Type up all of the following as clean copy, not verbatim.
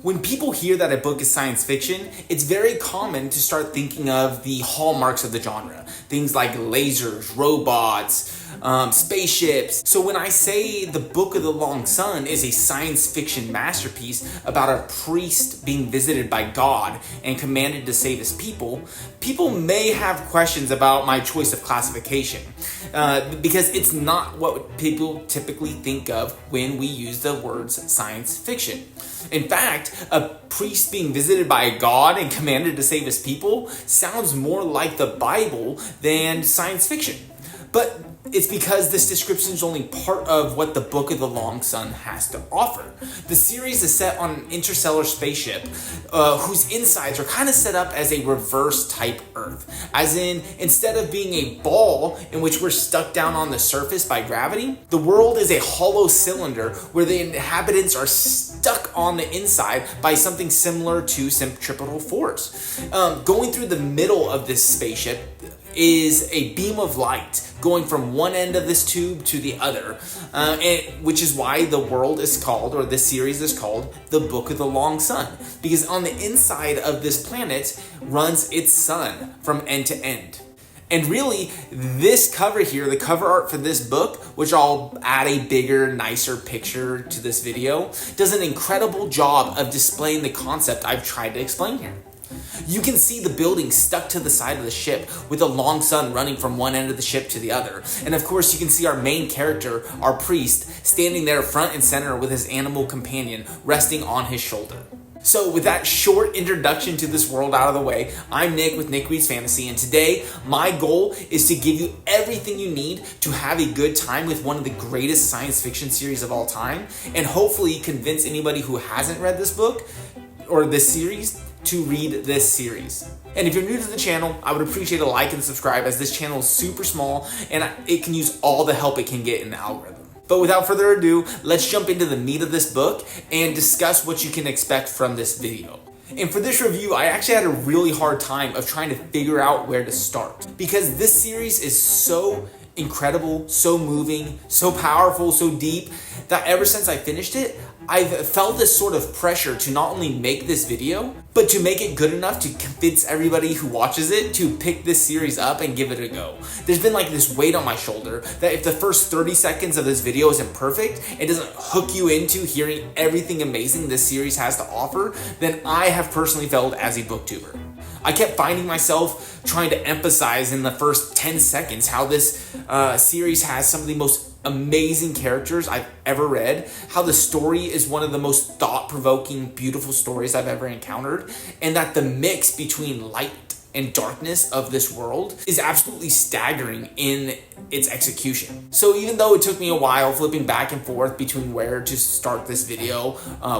When people hear that a book is science fiction, it's very common to start thinking of the hallmarks of the genre. Things like lasers, robots, spaceships. So when I say The Book of the Long Sun is a science fiction masterpiece about a priest being visited by God and commanded to save his people, people may have questions about my choice of classification because it's not what people typically think of when we use the words science fiction. In fact, a priest being visited by a god and commanded to save his people sounds more like the Bible than science fiction. But it's because this description is only part of what the Book of the Long Sun has to offer. The series is set on an interstellar spaceship whose insides are kind of set up as a reverse type Earth. As in, instead of being a ball in which we're stuck down on the surface by gravity, the world is a hollow cylinder where the inhabitants are stuck on the inside by something similar to centripetal force. Going through the middle of this spaceship is a beam of light going from one end of this tube to the other, which is why the world is called, or this series is called, The Book of the Long Sun, because on the inside of this planet runs its sun from end to end. And really, this cover here, the cover art for this book, which I'll add a bigger, nicer picture to this video, does an incredible job of displaying the concept I've tried to explain here. You can see the building stuck to the side of the ship with a long sun running from one end of the ship to the other. And of course, you can see our main character, our priest, standing there front and center with his animal companion resting on his shoulder. So with that short introduction to this world out of the way, I'm Nick with Nick Reads Fantasy, and today my goal is to give you everything you need to have a good time with one of the greatest science fiction series of all time, and hopefully convince anybody who hasn't read this book or this series to read this series. And if you're new to the channel, I would appreciate a like and subscribe, as this channel is super small and it can use all the help it can get in the algorithm. But without further ado, let's jump into the meat of this book and discuss what you can expect from this video. And for this review, I actually had a really hard time of trying to figure out where to start, because this series is so incredible, so moving, so powerful, so deep, that ever since I finished it, I've felt this sort of pressure to not only make this video, but to make it good enough to convince everybody who watches it to pick this series up and give it a go. There's been like this weight on my shoulder that if the first 30 seconds of this video isn't perfect, it doesn't hook you into hearing everything amazing this series has to offer, then I have personally failed as a booktuber. I kept finding myself trying to emphasize in the first 10 seconds how this series has some of the most amazing characters I've ever read, how the story is one of the most thought-provoking, beautiful stories I've ever encountered, and that the mix between light and darkness of this world is absolutely staggering in its execution. So even though it took me a while flipping back and forth between where to start this video,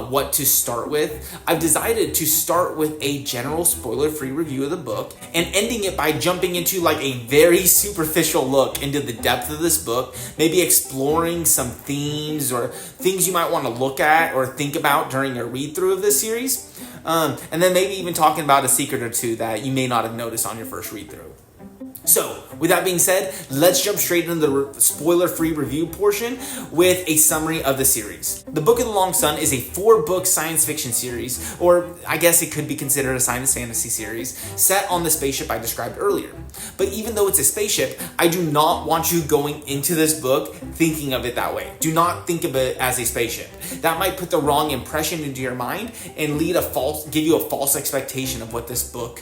what to start with, I've decided to start with a general spoiler-free review of the book and ending it by jumping into like a very superficial look into the depth of this book, maybe exploring some themes or things you might want to look at or think about during a read-through of this series. And then maybe even talking about a secret or two that you may not have noticed on your first read-through. So, with that being said, let's jump straight into the spoiler-free review portion with a summary of the series. The Book of the Long Sun is a 4-book science fiction series, or I guess it could be considered a science fantasy series, set on the spaceship I described earlier. But even though it's a spaceship, I do not want you going into this book thinking of it that way. Do not think of it as a spaceship. That might put the wrong impression into your mind and give you a false expectation of what this book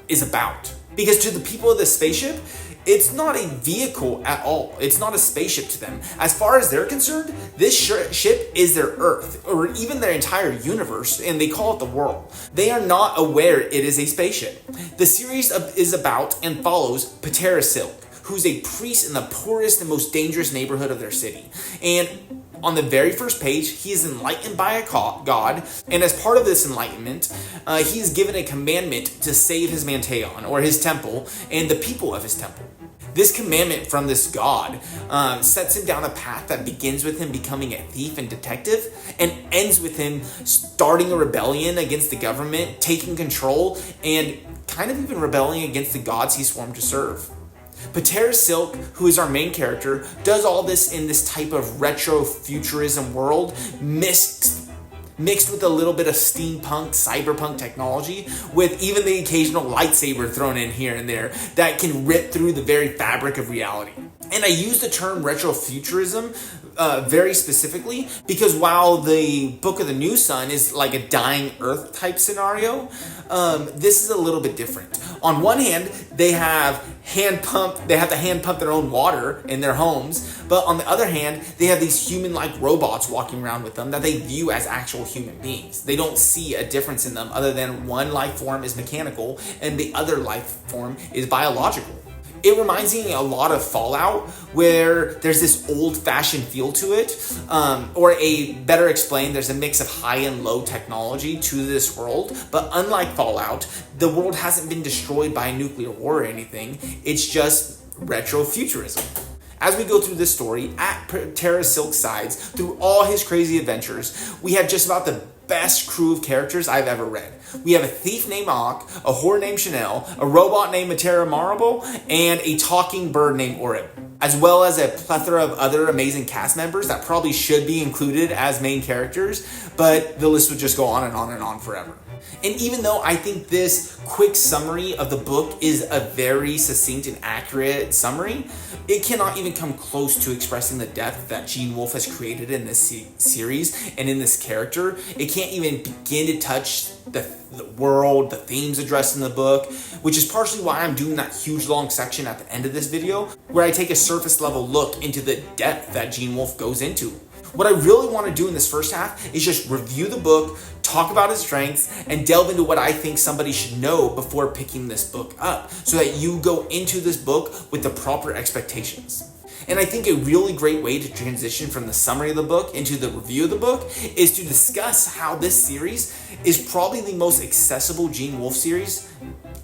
is about. Because to the people of this spaceship, it's not a vehicle at all. It's not a spaceship to them. As far as they're concerned, this ship is their Earth, or even their entire universe, and they call it the world. They are not aware it is a spaceship. The series is about and follows Patera Silk, who's a priest in the poorest and most dangerous neighborhood of their city. And on the very first page, he is enlightened by a god, and as part of this enlightenment, he is given a commandment to save his Manteon, or his temple, and the people of his temple. This commandment from this god sets him down a path that begins with him becoming a thief and detective, and ends with him starting a rebellion against the government, taking control, and kind of even rebelling against the gods he sworn to serve. Patera Silk, who is our main character, does all this in this type of retro futurism world, mixed mixed with a little bit of steampunk, cyberpunk technology, with even the occasional lightsaber thrown in here and there that can rip through the very fabric of reality. And I use the term retrofuturism very specifically because while the Book of the New Sun is like a dying Earth type scenario, this is a little bit different. On one hand, they have to hand pump their own water in their homes, but on the other hand, they have these human-like robots walking around with them that they view as actual human beings. They don't see a difference in them other than one life form is mechanical and the other life form is biological. It reminds me a lot of Fallout, where there's this old-fashioned feel to it, or a better explained, there's a mix of high and low technology to this world. But unlike Fallout, the world hasn't been destroyed by a nuclear war or anything. It's just retrofuturism. As we go through this story, at Terra Silk's sides, through all his crazy adventures, we have just about the best crew of characters I've ever read. We have a thief named Ock, a whore named Chanel, a robot named Matera Marable, and a talking bird named Orib, as well as a plethora of other amazing cast members that probably should be included as main characters, but the list would just go on and on and on forever. And even though I think this quick summary of the book is a very succinct and accurate summary, it cannot even come close to expressing the depth that Gene Wolfe has created in this series and in this character. It can't even begin to touch the world, the themes addressed in the book, which is partially why I'm doing that huge long section at the end of this video, where I take a surface level look into the depth that Gene Wolfe goes into. What I really want to do in this first half is just review the book, talk about its strengths, and delve into what I think somebody should know before picking this book up, so that you go into this book with the proper expectations. And I think a really great way to transition from the summary of the book into the review of the book is to discuss how this series is probably the most accessible Gene Wolfe series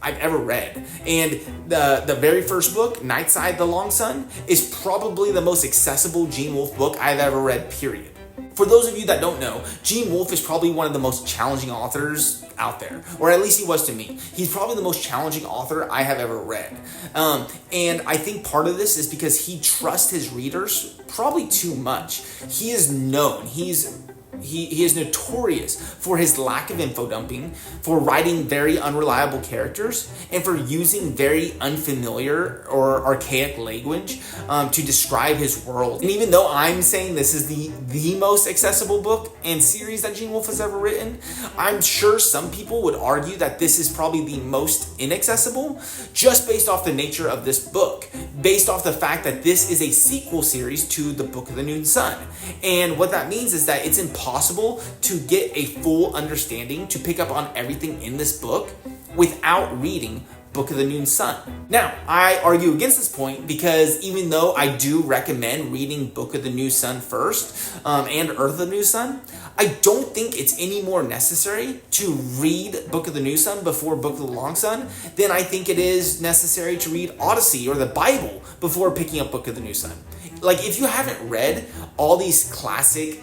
I've ever read. And the very first book, Nightside the Long Sun, is probably the most accessible Gene Wolfe book I've ever read, period. For those of you that don't know, Gene Wolfe is probably one of the most challenging authors out there, or at least he was to me. He's probably the most challenging author I have ever read. And I think part of this is because he trusts his readers probably too much. He is known. He is notorious for his lack of info dumping, for writing very unreliable characters, and for using very unfamiliar or archaic language to describe his world. And even though I'm saying this is the most accessible book and series that Gene Wolfe has ever written, I'm sure some people would argue that this is probably the most inaccessible, just based off the nature of this book, based off the fact that this is a sequel series to the Book of the New Sun. And what that means is that it's impossible to get a full understanding, to pick up on everything in this book without reading Book of the New Sun. Now, I argue against this point because even though I do recommend reading Book of the New Sun first and Earth of the New Sun, I don't think it's any more necessary to read Book of the New Sun before Book of the Long Sun than I think it is necessary to read Odyssey or the Bible before picking up Book of the New Sun. Like, if you haven't read all these classic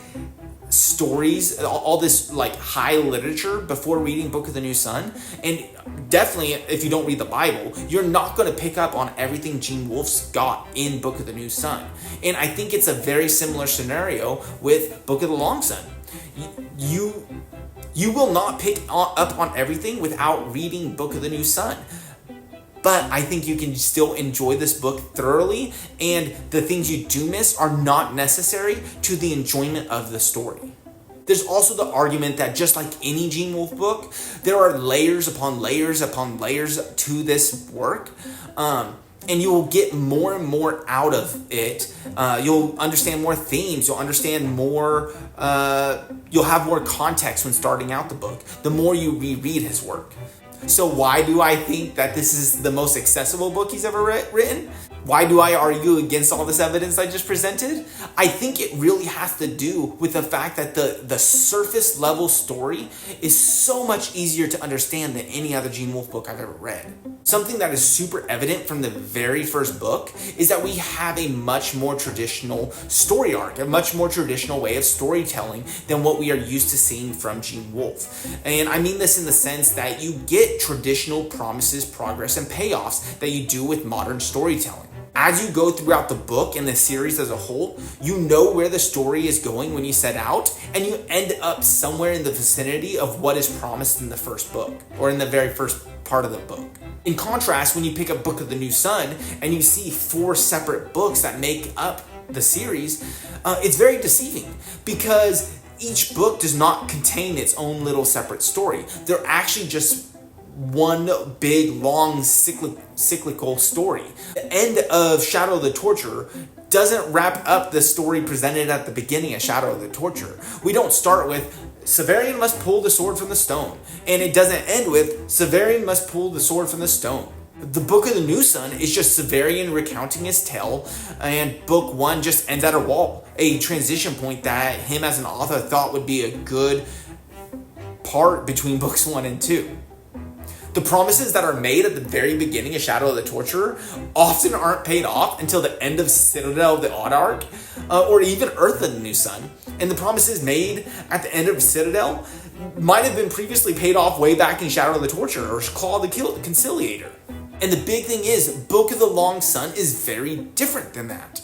stories, all this like high literature before reading Book of the New Sun, and definitely if you don't read the Bible, you're not going to pick up on everything Gene Wolfe's got in Book of the New Sun. And I think it's a very similar scenario with Book of the Long Sun. You will not pick up on everything without reading Book of the New Sun. But I think you can still enjoy this book thoroughly, and the things you do miss are not necessary to the enjoyment of the story. There's also the argument that just like any Gene Wolfe book, there are layers upon layers upon layers to this work, and you will get more and more out of it. You'll understand more themes, you'll understand more, you'll have more context when starting out the book, the more you reread his work. So why do I think that this is the most accessible book he's ever written? Why do I argue against all this evidence I just presented? I think it really has to do with the fact that the surface level story is so much easier to understand than any other Gene Wolfe book I've ever read. Something that is super evident from the very first book is that we have a much more traditional story arc, a much more traditional way of storytelling than what we are used to seeing from Gene Wolfe. And I mean this in the sense that you get traditional promises, progress, and payoffs that you do with modern storytelling. As you go throughout the book and the series as a whole, you know where the story is going when you set out, and you end up somewhere in the vicinity of what is promised in the first book, or in the very first part of the book. In contrast, when you pick up Book of the New Sun and you see 4 separate books that make up the series, it's very deceiving because each book does not contain its own little separate story. They're actually just one big, long, cyclical story. The end of Shadow of the Torturer doesn't wrap up the story presented at the beginning of Shadow of the Torturer. We don't start with Severian must pull the sword from the stone, and it doesn't end with Severian must pull the sword from the stone. The Book of the New Sun is just Severian recounting his tale, and book 1 just ends at a wall, a transition point that him as an author thought would be a good part between books 1 and 2. The promises that are made at the very beginning of Shadow of the Torturer often aren't paid off until the end of Citadel of the Odd Arc, or even Earth of the New Sun. And the promises made at the end of Citadel might have been previously paid off way back in Shadow of the Torturer or Claw of the Conciliator. And the big thing is, Book of the Long Sun is very different than that.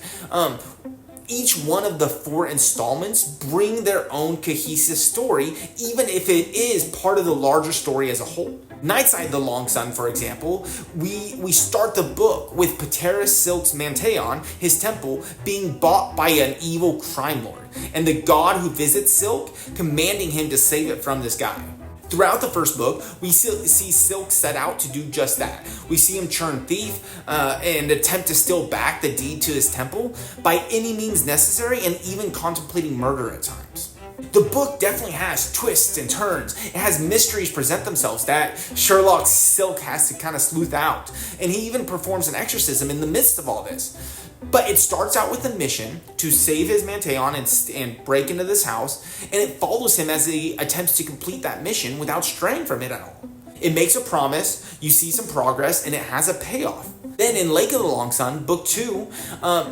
Each one of the 4 installments bring their own cohesive story, even if it is part of the larger story as a whole. Nightside the Long Sun, for example, we start the book with Patera Silk's Manteon, his temple, being bought by an evil crime lord, and the god who visits Silk commanding him to save it from this guy. Throughout the first book, we see Silk set out to do just that. We see him turn thief and attempt to steal back the deed to his temple by any means necessary, and even contemplating murder at times. The book definitely has twists and turns. It has mysteries present themselves that Sherlock Silk has to kind of sleuth out. And he even performs an exorcism in the midst of all this. But it starts out with a mission to save his Manteon and break into this house, and it follows him as he attempts to complete that mission without straying from it at all. It makes a promise, you see some progress, and it has a payoff. Then in Lake of the Long Sun, book 2,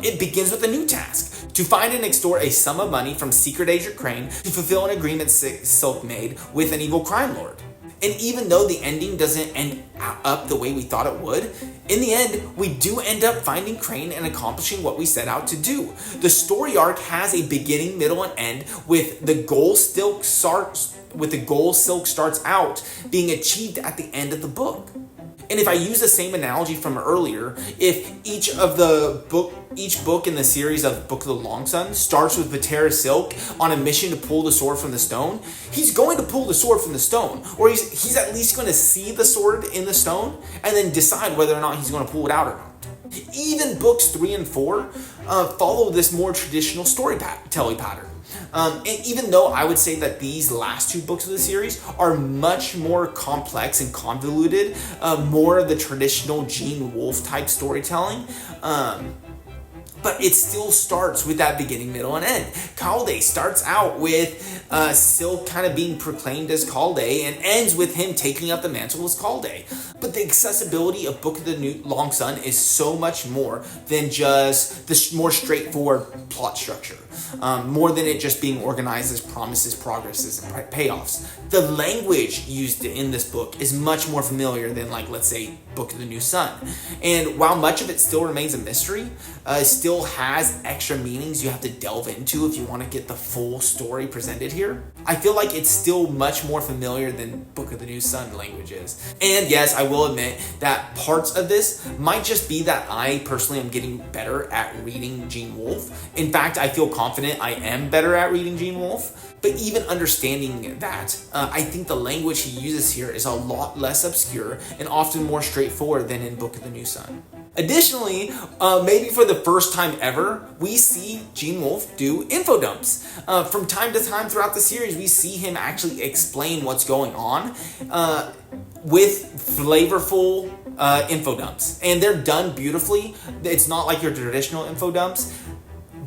it begins with a new task: to find and extort a sum of money from Secret Agent Crane to fulfill an agreement Silk made with an evil crime lord. And even though the ending doesn't end up the way we thought it would, in the end, we do end up finding Crane and accomplishing what we set out to do. The story arc has a beginning, middle, and end, with the goal Silk starts out being achieved at the end of the book. And if I use the same analogy from earlier, if each book in the series of Book of the Long Sun starts with Patera Silk on a mission to pull the sword from the stone, he's going to pull the sword from the stone, or he's at least going to see the sword in the stone and then decide whether or not he's going to pull it out or not. Even books 3 and 4 follow this more traditional storytelling pattern. And even though I would say that these last 2 books of the series are much more complex and convoluted, more of the traditional Gene Wolfe type storytelling, but it still starts with that beginning, middle, and end. Calde starts out with Silk kind of being proclaimed as Calde and ends with him taking up the mantle as Calde. But the accessibility of Book of the Long Sun is so much more than just the more straightforward plot structure. More than it just being organized as promises, progresses, and payoffs. The language used in this book is much more familiar than, like, let's say, Book of the New Sun. And while much of it still remains a mystery, it still has extra meanings you have to delve into if you want to get the full story presented here, I feel like it's still much more familiar than Book of the New Sun language is. And yes, I will admit that parts of this might just be that I personally am getting better at reading Gene Wolfe. In fact, I feel confident I am better at reading Gene Wolfe. But even understanding that, I think the language he uses here is a lot less obscure and often more straightforward than in Book of the New Sun. Additionally, maybe for the first time ever, we see Gene Wolfe do info dumps. From time to time throughout the series, we see him actually explain what's going on with flavorful info dumps. And they're done beautifully. It's not like your traditional info dumps,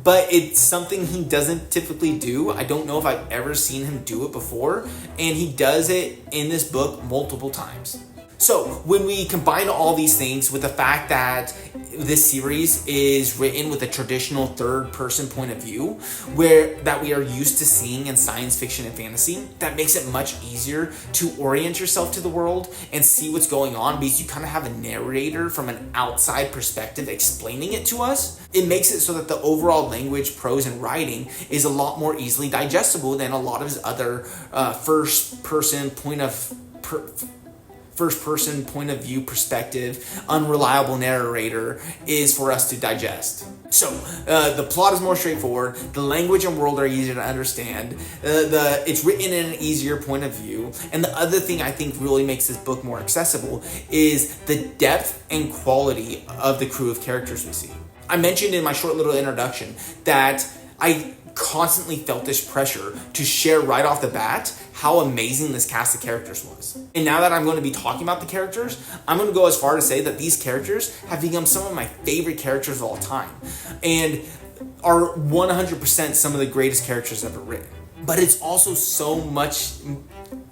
but it's something he doesn't typically do. I don't know if I've ever seen him do it before, and he does it in this book multiple times. So when we combine all these things with the fact that this series is written with a traditional third-person point of view, where that we are used to seeing in science fiction and fantasy. That makes it much easier to orient yourself to the world and see what's going on, because you kind of have a narrator from an outside perspective explaining it to us. It makes it so that the overall language, prose, and writing is a lot more easily digestible than a lot of his other first-person point of view perspective, unreliable narrator is for us to digest. So the plot is more straightforward. The language and world are easier to understand. It's written in an easier point of view. And the other thing I think really makes this book more accessible is the depth and quality of the crew of characters we see. I mentioned in my short little introduction that I constantly felt this pressure to share right off the bat how amazing this cast of characters was. And now that I'm going to be talking about the characters, I'm going to go as far to say that these characters have become some of my favorite characters of all time and are 100% some of the greatest characters ever written. But it's also so much,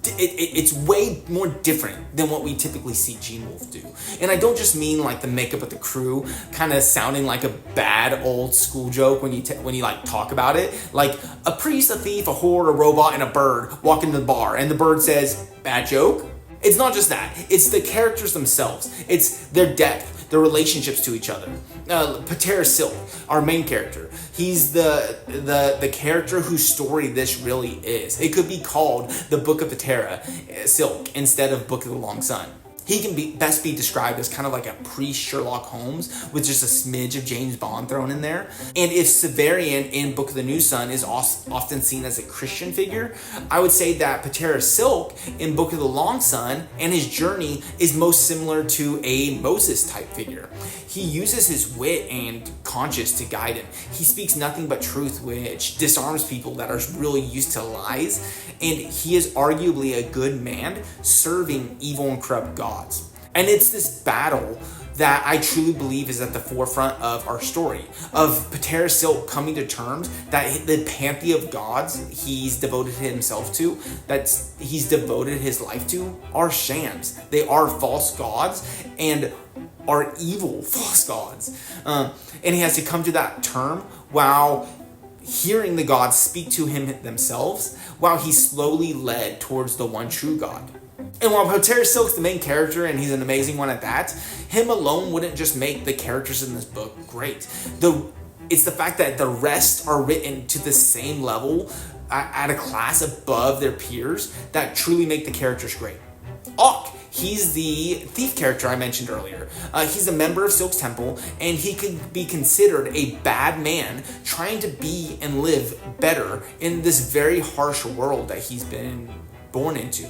it's way more different than what we typically see Gene Wolfe do. And I don't just mean like the makeup of the crew kind of sounding like a bad old school joke when you like talk about it. Like a priest, a thief, a whore, a robot, and a bird walk into the bar and the bird says, "Bad joke?" It's not just that. It's the characters themselves. It's their depth, their relationships to each other. Patera Silk, our main character, he's the character whose story this really is. It could be called the Book of Patera Silk instead of Book of the Long Sun. He can best be described as kind of like a pre-Sherlock Holmes with just a smidge of James Bond thrown in there. And if Severian in Book of the New Sun is often seen as a Christian figure, I would say that Patera Silk in Book of the Long Sun and his journey is most similar to a Moses type figure. He uses his wit and conscience to guide him. He speaks nothing but truth, which disarms people that are really used to lies. And he is arguably a good man serving evil and corrupt gods. And it's this battle that I truly believe is at the forefront of our story, of Patera Silk coming to terms that the pantheon of gods he's devoted himself to, that he's devoted his life to, are shams. They are false gods and are evil false gods. And he has to come to that term while hearing the gods speak to him themselves, while he's slowly led towards the one true God. And while Patera Silk's the main character, and he's an amazing one at that, him alone wouldn't just make the characters in this book great. It's the fact that the rest are written to the same level, at a class above their peers, that truly make the characters great. Auk, he's the thief character I mentioned earlier. He's a member of Silk's temple, and he could be considered a bad man trying to be and live better in this very harsh world that he's been born into.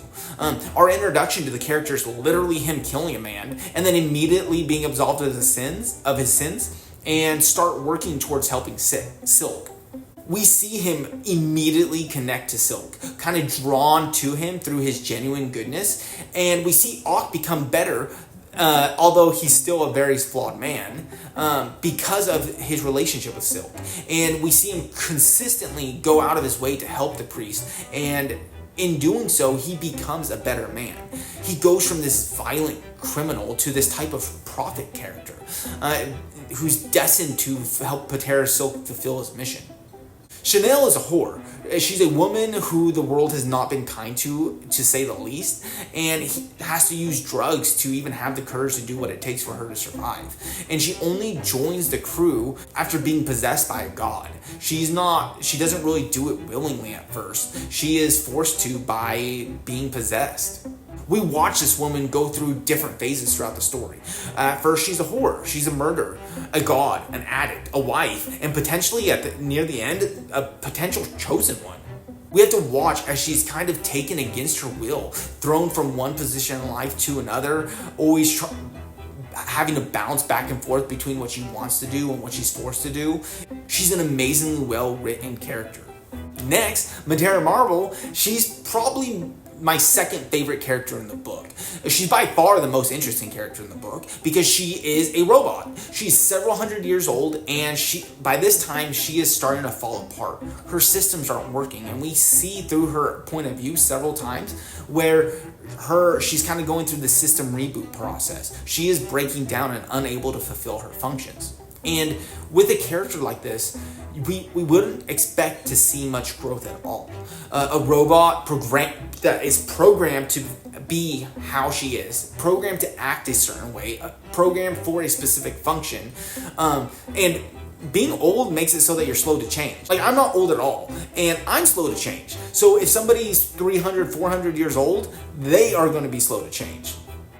Our introduction to the character is literally him killing a man and then immediately being absolved of his sins and start working towards helping Silk. We see him immediately connect to Silk, kind of drawn to him through his genuine goodness, and we see Auk become better, although he's still a very flawed man, because of his relationship with Silk. And we see him consistently go out of his way to help the priest, and in doing so, he becomes a better man. He goes from this violent criminal to this type of prophet character, who's destined to help Patera Silk fulfill his mission. Chanel is a whore. She's a woman who the world has not been kind to say the least, and he has to use drugs to even have the courage to do what it takes for her to survive. And she only joins the crew after being possessed by a god. She doesn't really do it willingly at first. She is forced to by being possessed. We watch this woman go through different phases throughout the story. At first, she's a whore, she's a murderer, a god, an addict, a wife, and potentially near the end, a potential chosen one. We have to watch as she's kind of taken against her will, thrown from one position in life to another, always having to bounce back and forth between what she wants to do and what she's forced to do. She's an amazingly well-written character. Next, Matera Marble, she's probably my second favorite character in the book. She's by far the most interesting character in the book because she is a robot. She's several hundred years old, and by this time she is starting to fall apart. Her systems aren't working, and we see through her point of view several times where she's kind of going through the system reboot process. She is breaking down and unable to fulfill her functions. And with a character like this, we wouldn't expect to see much growth at all. A robot that is programmed to be how she is, programmed to act a certain way, programmed for a specific function, and being old makes it so that you're slow to change. Like, I'm not old at all, and I'm slow to change. So if somebody's 300, 400 years old, they are going to be slow to change.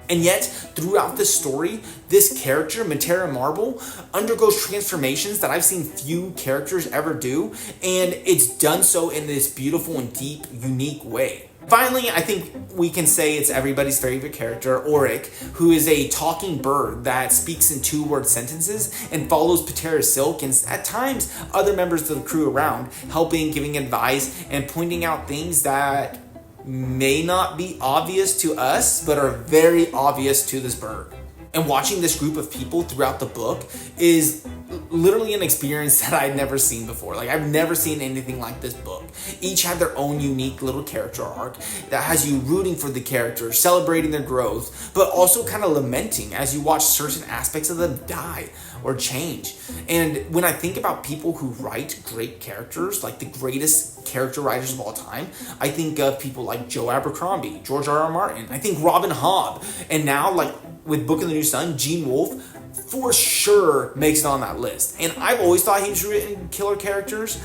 And yet, throughout this story, this character, Matera Marble, undergoes transformations that I've seen few characters ever do, and it's done so in this beautiful and deep, unique way. Finally, I think we can say it's everybody's favorite character, Auric, who is a talking bird that speaks in 2-word sentences and follows Patera Silk and at times other members of the crew around, helping, giving advice, and pointing out things that may not be obvious to us, but are very obvious to this bird. And watching this group of people throughout the book is literally an experience that I'd never seen before. Like, I've never seen anything like this book. Each have their own unique little character arc that has you rooting for the characters, celebrating their growth, but also kind of lamenting as you watch certain aspects of them die or change. And when I think about people who write great characters, like the greatest character writers of all time, I think of people like Joe Abercrombie, George R.R. Martin, I think Robin Hobb, and now, like, with Book of the New Sun, Gene Wolfe for sure makes it on that list. And I've always thought he was written killer characters,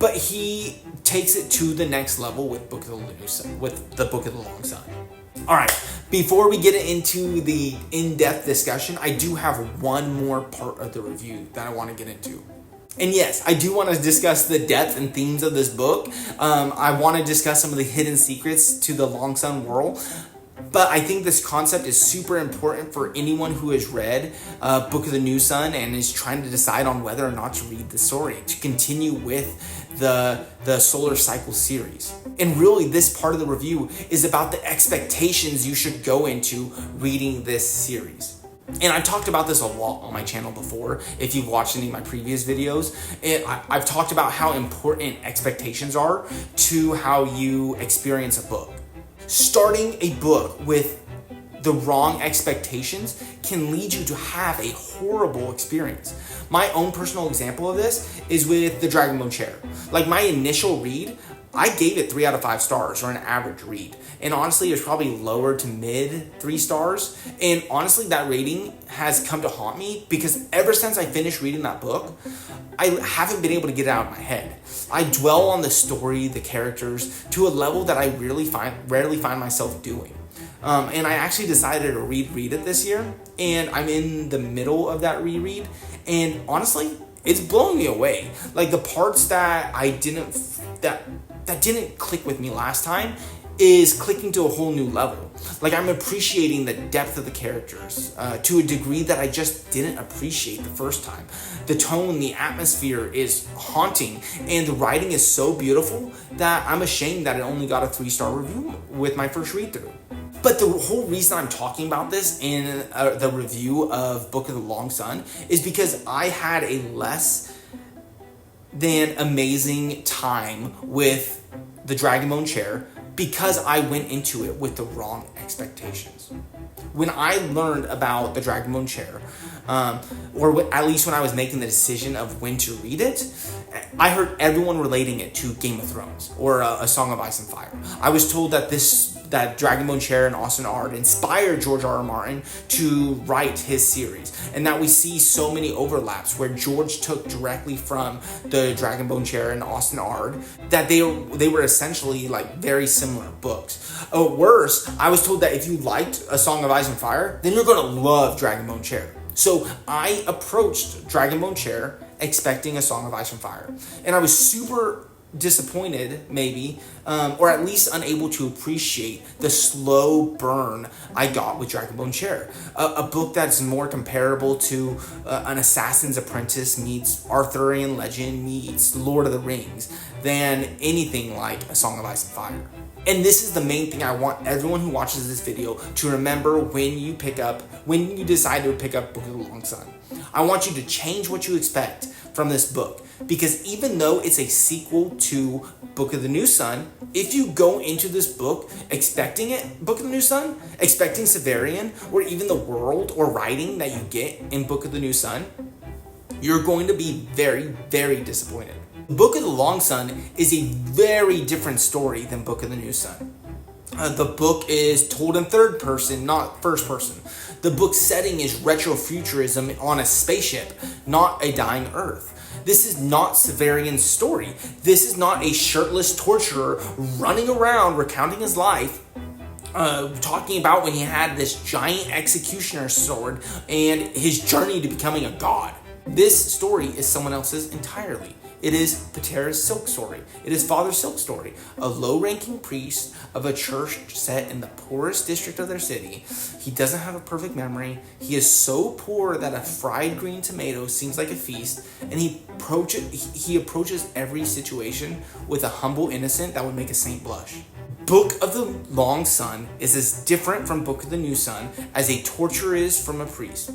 but he takes it to the next level with Book of the New Sun, with the Book of the Long Sun. All right, before we get into the in-depth discussion, I do have one more part of the review that I want to get into. And yes, I do want to discuss the depth and themes of this book. I want to discuss some of the hidden secrets to the Long Sun world. But I think this concept is super important for anyone who has read Book of the New Sun and is trying to decide on whether or not to read the story, to continue with the Solar Cycle series. And really, this part of the review is about the expectations you should go into reading this series. And I've talked about this a lot on my channel before. If you've watched any of my previous videos, I've talked about how important expectations are to how you experience a book. Starting a book with the wrong expectations can lead you to have a horrible experience. My own personal example of this is with The Dragonbone Chair. Like, my initial read, I gave it 3 out of 5 stars, or an average read. And honestly, it was probably lower to mid 3 stars. And honestly, that rating has come to haunt me because ever since I finished reading that book, I haven't been able to get it out of my head. I dwell on the story, the characters, to a level that I rarely find myself doing. And I actually decided to reread it this year, and I'm in the middle of that reread, and honestly, it's blowing me away. Like, the parts that that didn't click with me last time is clicking to a whole new level. Like, I'm appreciating the depth of the characters to a degree that I just didn't appreciate the first time. The tone, the atmosphere is haunting, and the writing is so beautiful that I'm ashamed that it only got a 3-star review with my first read through. But the whole reason I'm talking about this in the review of Book of the Long Sun is because I had a less than amazing time with The Dragonbone Chair because I went into it with the wrong expectations. When I learned about The Dragonbone Chair, or at least when I was making the decision of when to read it, I heard everyone relating it to Game of Thrones or A Song of Ice and Fire. I was told that that Dragonbone Chair and Austin Ard inspired George R.R. Martin to write his series, and that we see so many overlaps where George took directly from the Dragonbone Chair and Austin Ard that they were essentially like very similar books. Worse, I was told that if you liked A Song of Ice and Fire, then you're going to love Dragonbone Chair. So I approached Dragonbone Chair expecting A Song of Ice and Fire, and I was super disappointed, maybe, or at least unable to appreciate the slow burn I got with Dragonbone Chair, a book that's more comparable to an Assassin's Apprentice meets Arthurian legend meets Lord of the Rings than anything like A Song of Ice and Fire. And this is the main thing I want everyone who watches this video to remember when you decide to pick up Book of the Long Sun. I want you to change what you expect from this book, because even though it's a sequel to Book of the New Sun, if you go into this book expecting Book of the New Sun, expecting Severian, or even the world or writing that you get in Book of the New Sun, you're going to be very, very disappointed. Book of the Long Sun is a very different story than Book of the New Sun. The book is told in third person, not first person. The book's setting is retrofuturism on a spaceship, not a dying Earth. This is not Severian's story. This is not a shirtless torturer running around recounting his life, talking about when he had this giant executioner sword and his journey to becoming a god. This story is someone else's entirely. It is Patera's Silk story. It is Father Silk's story, a low-ranking priest of a church set in the poorest district of their city. He doesn't have a perfect memory. He is so poor that a fried green tomato seems like a feast, and he approaches every situation with a humble innocence that would make a saint blush. Book of the Long Sun is as different from Book of the New Sun as a torturer is from a priest.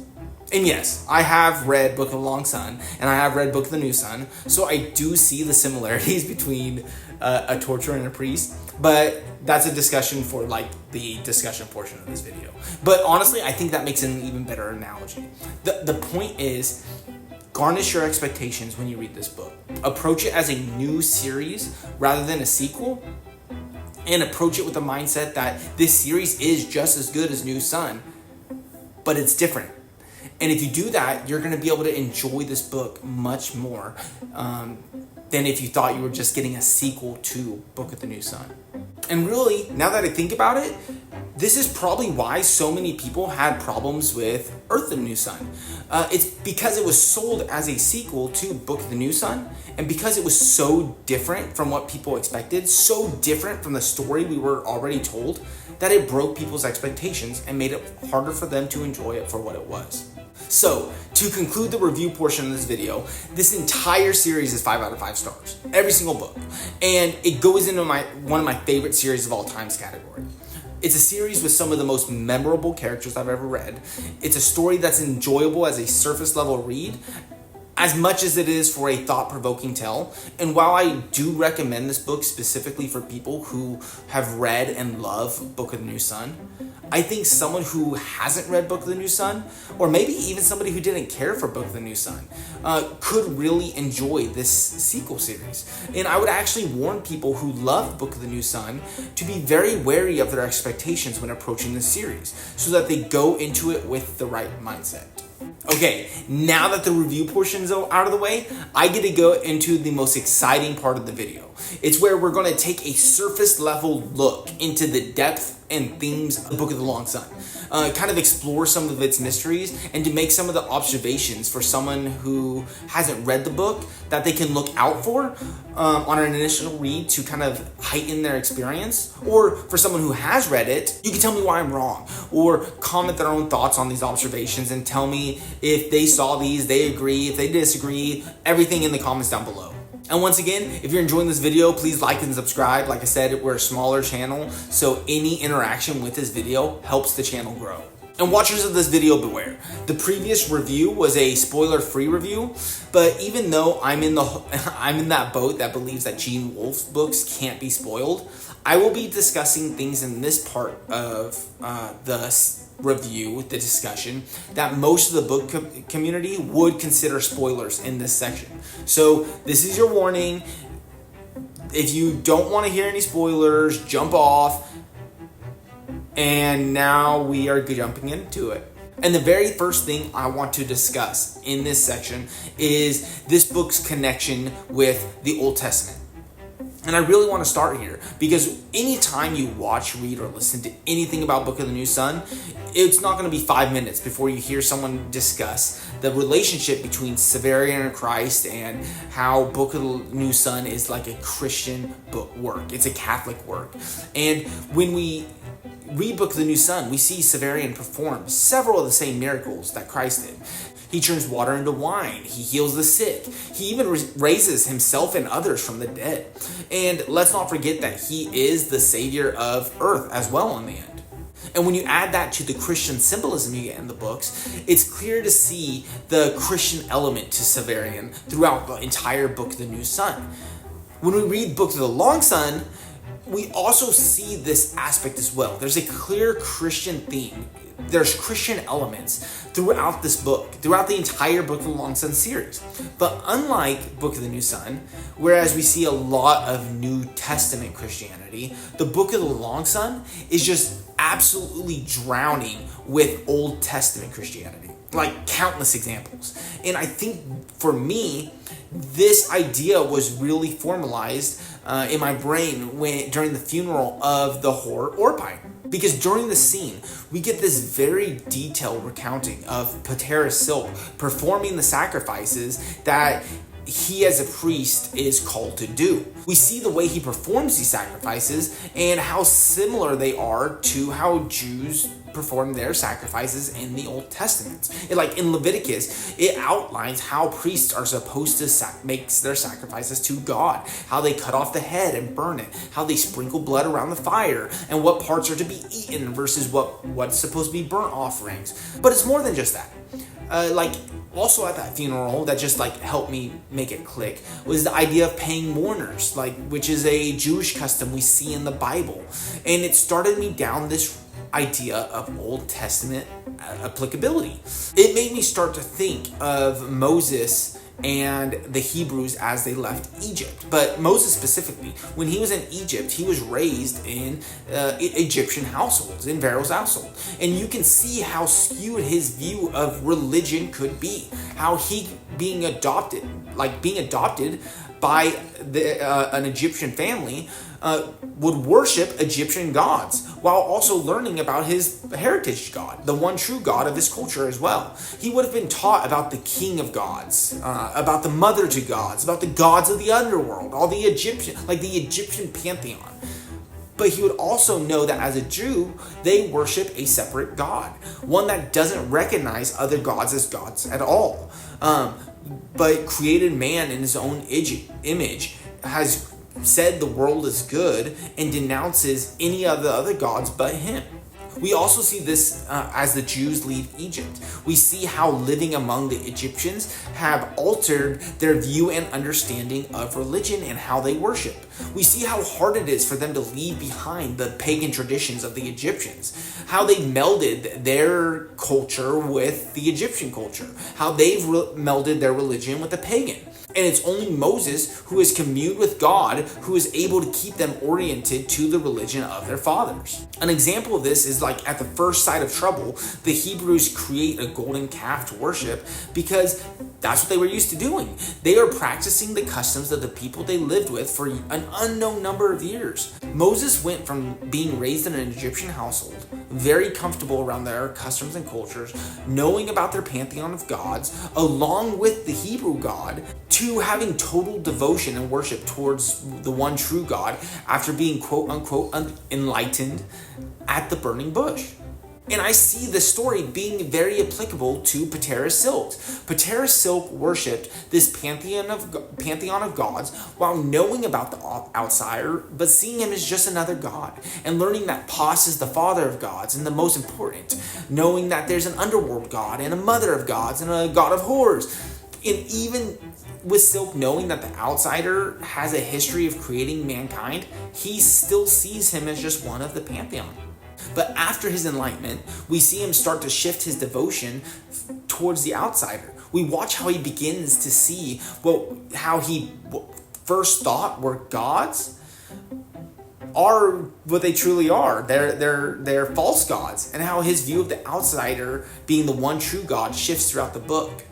And yes, I have read Book of the Long Sun, and I have read Book of the New Sun, so I do see the similarities between a torturer and a priest, but that's a discussion for the discussion portion of this video. But honestly, I think that makes an even better analogy. The point is, garnish your expectations when you read this book. Approach it as a new series rather than a sequel, and approach it with the mindset that this series is just as good as New Sun, but it's different. And if you do that, you're going to be able to enjoy this book much more than if you thought you were just getting a sequel to Book of the New Sun. And really, now that I think about it, this is probably why so many people had problems with Earth of the New Sun. It's because it was sold as a sequel to Book of the New Sun, and because it was so different from what people expected, so different from the story we were already told, that it broke people's expectations and made it harder for them to enjoy it for what it was. So, to conclude the review portion of this video, this entire series is 5 out of 5 stars. Every single book. And it goes into one of my favorite series of all times category. It's a series with some of the most memorable characters I've ever read. It's a story that's enjoyable as a surface level read, as much as it is for a thought-provoking tale. And while I do recommend this book specifically for people who have read and love Book of the New Sun, I think someone who hasn't read Book of the New Sun, or maybe even somebody who didn't care for Book of the New Sun, could really enjoy this sequel series. And I would actually warn people who love Book of the New Sun to be very wary of their expectations when approaching this series, so that they go into it with the right mindset. Okay, now that the review portion is out of the way, I get to go into the most exciting part of the video. It's where we're going to take a surface level look into the depth and themes of the Book of the Long Sun. Kind of explore some of its mysteries and to make some of the observations for someone who hasn't read the book that they can look out for on an initial read to kind of heighten their experience. Or for someone who has read it, you can tell me why I'm wrong, or comment their own thoughts on these observations and tell me if they saw these, they agree, if they disagree, everything in the comments down below. And once again, if you're enjoying this video, please like and subscribe. Like I said, we're a smaller channel, so any interaction with this video helps the channel grow. And watchers of this video, beware. The previous review was a spoiler-free review, but even though I'm in that boat that believes that Gene Wolfe's books can't be spoiled, I will be discussing things in this part of the review, the discussion, that most of the book community would consider spoilers in this section. So this is your warning. If you don't want to hear any spoilers, jump off. And now we are jumping into it. And the very first thing I want to discuss in this section is this book's connection with the Old Testament. And I really want to start here because anytime you watch, read, or listen to anything about Book of the New Sun, it's not going to be 5 minutes before you hear someone discuss the relationship between Severian and Christ and how Book of the New Sun is like a Christian book work. It's a Catholic work. And when we read Book of the New Sun, we see Severian perform several of the same miracles that Christ did. He turns water into wine. He heals the sick. He even raises himself and others from the dead. And let's not forget that he is the savior of earth as well in the end. And when you add that to the Christian symbolism you get in the books, it's clear to see the Christian element to Severian throughout the entire Book of the New Sun. When we read Book of the Long Sun, we also see this aspect as well. There's a clear Christian theme. There's Christian elements throughout this book, throughout the entire Book of the Long Sun series. But unlike Book of the New Sun, whereas we see a lot of New Testament Christianity, the Book of the Long Sun is just absolutely drowning with Old Testament Christianity, like countless examples. And I think for me, this idea was really formalized in my brain during the funeral of the whore Orpine. Because during the scene, we get this very detailed recounting of Patera Silk performing the sacrifices that he as a priest is called to do. We see the way he performs these sacrifices and how similar they are to how Jews perform their sacrifices in the Old Testament. Like in Leviticus, it outlines how priests are supposed to make their sacrifices to God, how they cut off the head and burn it, how they sprinkle blood around the fire, and what parts are to be eaten versus what's supposed to be burnt offerings. But it's more than just that. Also at that funeral, that just helped me make it click, was the idea of paying mourners, which is a Jewish custom we see in the Bible. And it started me down this idea of Old Testament applicability. It made me start to think of Moses and the Hebrews as they left Egypt. But Moses specifically, when he was in Egypt, he was raised in Egyptian households, in Pharaoh's household. And you can see how skewed his view of religion could be. How he being adopted by an Egyptian family, would worship Egyptian gods while also learning about his heritage God, the one true God of his culture as well. He would have been taught about the king of gods, about the mother to gods, about the gods of the underworld, all the Egyptian pantheon. But he would also know that as a Jew, they worship a separate God, one that doesn't recognize other gods as gods at all, but created man in his own image, has said the world is good, and denounces any of the other gods but him. We also see this as the Jews leave Egypt. We see how living among the Egyptians have altered their view and understanding of religion and how they worship. We see how hard it is for them to leave behind the pagan traditions of the Egyptians, how they melded their culture with the Egyptian culture, how they've melded their religion with the pagan. And it's only Moses who has communed with God who is able to keep them oriented to the religion of their fathers. An example of this is at the first sight of trouble, the Hebrews create a golden calf to worship because that's what they were used to doing. They are practicing the customs of the people they lived with for an unknown number of years. Moses went from being raised in an Egyptian household, very comfortable around their customs and cultures, knowing about their pantheon of gods, along with the Hebrew God, to having total devotion and worship towards the one true God after being quote unquote enlightened at the burning bush. And I see this story being very applicable to Patera Silk. Patera Silk worshipped this pantheon of gods while knowing about the outsider, but seeing him as just another god, and learning that Pas is the father of gods and the most important, knowing that there's an underworld god and a mother of gods and a god of whores. And even with Silk knowing that the outsider has a history of creating mankind, he still sees him as just one of the pantheon. But after his enlightenment, we see him start to shift his devotion towards the outsider. We watch how he begins to see how he first thought were gods are what they truly are. They're false gods, and how his view of the outsider being the one true God shifts throughout the book.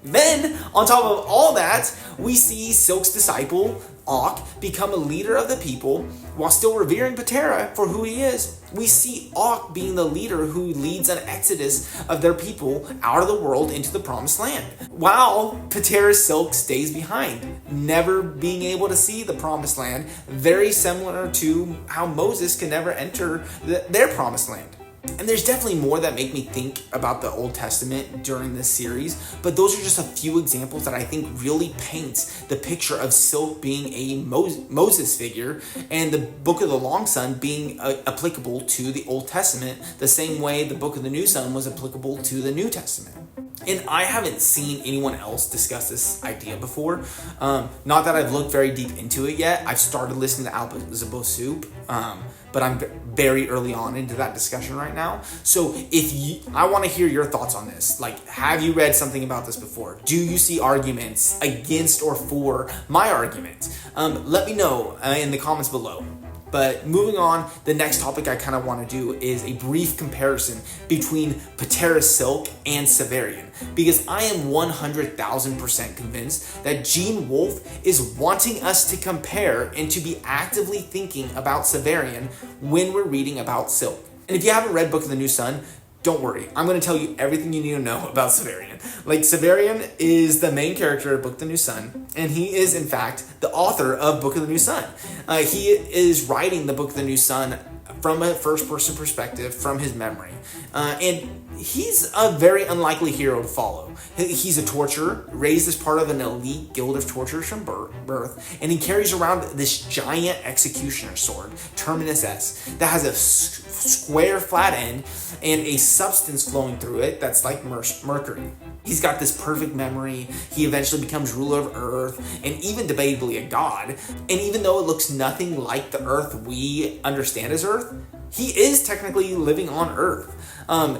Then, on top of all that, we see Silk's disciple, Ak, become a leader of the people while still revering Patera for who he is. We see Ak being the leader who leads an exodus of their people out of the world into the promised land, while Patera Silk stays behind, never being able to see the promised land, very similar to how Moses can never enter their promised land. And there's definitely more that make me think about the Old Testament during this series, but those are just a few examples that I think really paints the picture of Silk being a Moses figure and the Book of the Long Sun being applicable to the Old Testament the same way the Book of the New Sun was applicable to the New Testament. And I haven't seen anyone else discuss this idea before. Not that I've looked very deep into it yet. I've started listening to Al Zabosoup, but I'm very early on into that discussion right now. So I want to hear your thoughts on this. Like, have you read something about this before? Do you see arguments against or for my argument? Let me know in the comments below. But moving on, the next topic I kind of want to do is a brief comparison between Patera Silk and Severian, because I am 100,000% convinced that Gene Wolfe is wanting us to compare and to be actively thinking about Severian when we're reading about Silk. And if you haven't read Book of the New Sun, don't worry, I'm going to tell you everything you need to know about Severian. Like, Severian is the main character of Book of the New Sun, and he is, in fact, the author of Book of the New Sun. He is writing the Book of the New Sun from a first-person perspective, from his memory. And he's a very unlikely hero to follow. He's a torturer, raised as part of an elite guild of torturers from birth, and he carries around this giant executioner sword, Terminus S, that has a square flat end and a substance flowing through it that's like mercury. He's got this perfect memory. He eventually becomes ruler of Earth and even debatably a god. And even though it looks nothing like the Earth we understand as Earth, he is technically living on Earth,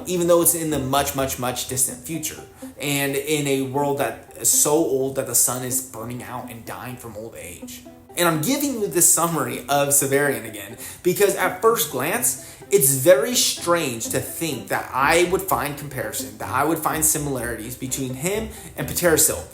even though it's in the much, much, much distant future and in a world that is so old that the sun is burning out and dying from old age. And I'm giving you this summary of Severian again because at first glance, it's very strange to think that I would find comparison, that I would find similarities between him and Patera Silk,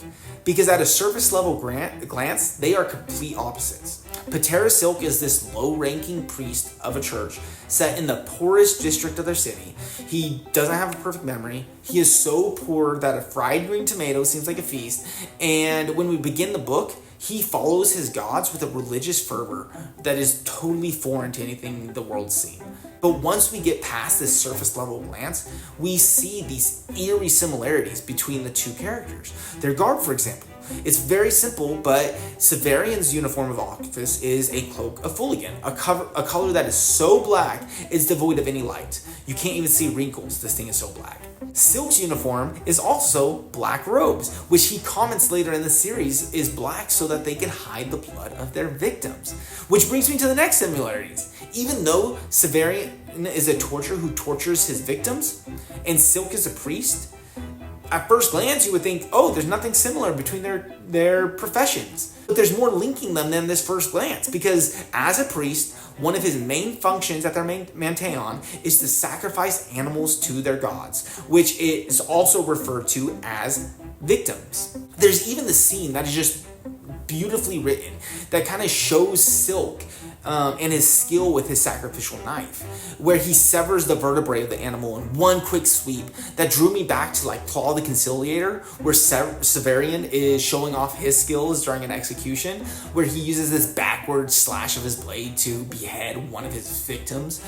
because at a surface level glance, they are complete opposites. Patera Silk is this low-ranking priest of a church set in the poorest district of their city. He doesn't have a perfect memory. He is so poor that a fried green tomato seems like a feast. And when we begin the book, he follows his gods with a religious fervor that is totally foreign to anything the world's seen. But once we get past this surface level glance, we see these eerie similarities between the two characters. Their garb, for example. It's very simple, but Severian's uniform of office is a cloak of Fulligan, a color that is so black it's devoid of any light. You can't even see wrinkles, this thing is so black. Silk's uniform is also black robes, which he comments later in the series is black so that they can hide the blood of their victims. Which brings me to the next similarities. Even though Severian is a torturer who tortures his victims, and Silk is a priest, at first glance you would think, oh, there's nothing similar between their professions. But there's more linking them than this first glance, because as a priest, one of his main functions at their Manteon is to sacrifice animals to their gods, which is also referred to as victims. There's even the scene that is just beautifully written that kind of shows Silk and his skill with his sacrificial knife, where he severs the vertebrae of the animal in one quick sweep. That drew me back to like Claw the Conciliator, where Severian is showing off his skills during an execution, where he uses this backward slash of his blade to behead one of his victims.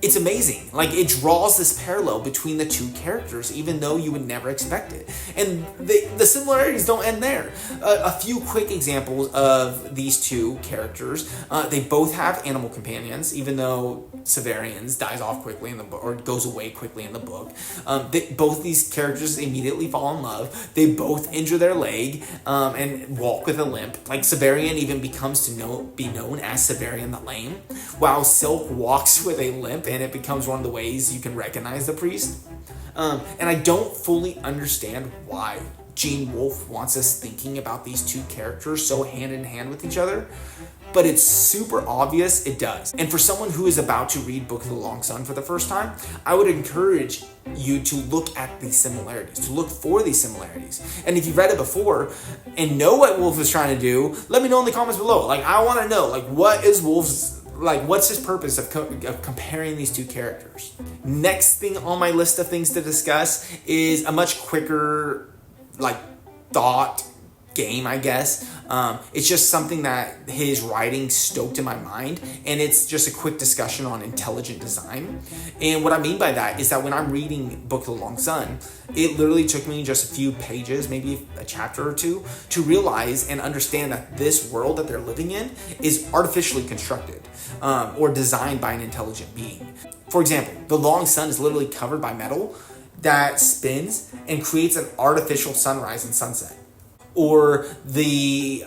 It's amazing. Like, it draws this parallel between the two characters, even though you would never expect it. And the similarities don't end there. A few quick examples of these two characters. They both have animal companions, even though Severian's dies off quickly in the book, or goes away quickly in the book. Both these characters immediately fall in love. They both injure their leg and walk with a limp. Like, Severian even becomes to be known as Severian the Lame, while Silk walks with a limp, and it becomes one of the ways you can recognize the priest. And I don't fully understand why Gene Wolfe wants us thinking about these two characters so hand in hand with each other, but it's super obvious it does. And for someone who is about to read Book of the Long Sun for the first time, I would encourage you to look at these similarities, to look for these similarities. And if you've read it before and know what Wolfe is trying to do, let me know in the comments below. Like, I want to know, like, what is Wolfe's, like, what's his purpose of comparing these two characters? Next thing on my list of things to discuss is a much quicker, like, thought game, I guess. It's just something that his writing stoked in my mind, and it's just a quick discussion on intelligent design. And what I mean by that is that when I'm reading Book of the Long Sun, it literally took me just a few pages, maybe a chapter or two, to realize and understand that this world that they're living in is artificially constructed, or designed by an intelligent being. For example, the long sun is literally covered by metal that spins and creates an artificial sunrise and sunset. Or the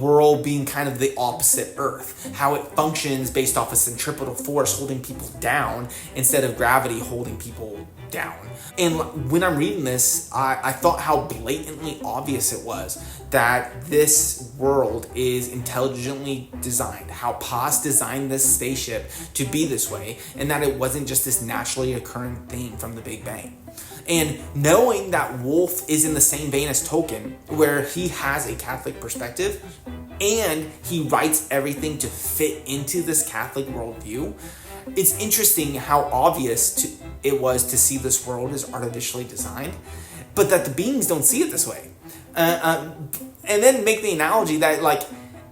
world being kind of the opposite Earth, how it functions based off a centripetal force holding people down instead of gravity holding people down. And when I'm reading this, I thought how blatantly obvious it was that this world is intelligently designed, how Paz designed this spaceship to be this way, and that it wasn't just this naturally occurring thing from the Big Bang. And knowing that Wolf is in the same vein as Tolkien, where he has a Catholic perspective and he writes everything to fit into this Catholic worldview, it's interesting how obvious it was to see this world as artificially designed, but that the beings don't see it this way. And then make the analogy that, like,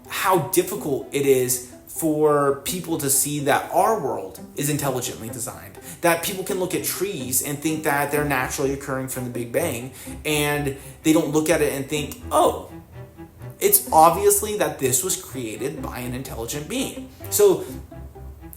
how difficult it is for people to see that our world is intelligently designed. That people can look at trees and think that they're naturally occurring from the Big Bang, and they don't look at it and think, oh, it's obviously that this was created by an intelligent being. So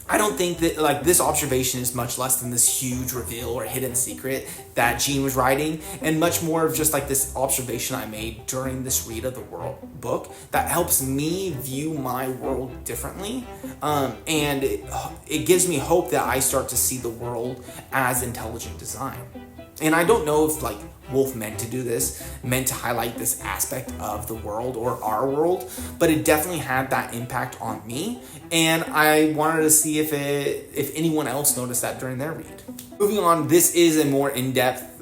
I don't think that, like, this observation is much less than this huge reveal or hidden secret that Gene was writing, and much more of just like this observation I made during this read of the world book that helps me view my world differently, and it gives me hope that I start to see the world as intelligent design. And I don't know if, like, Wolf meant to do this, meant to highlight this aspect of the world or our world, but it definitely had that impact on me, and I wanted to see if anyone else noticed that during their read. Moving on, this is a more in-depth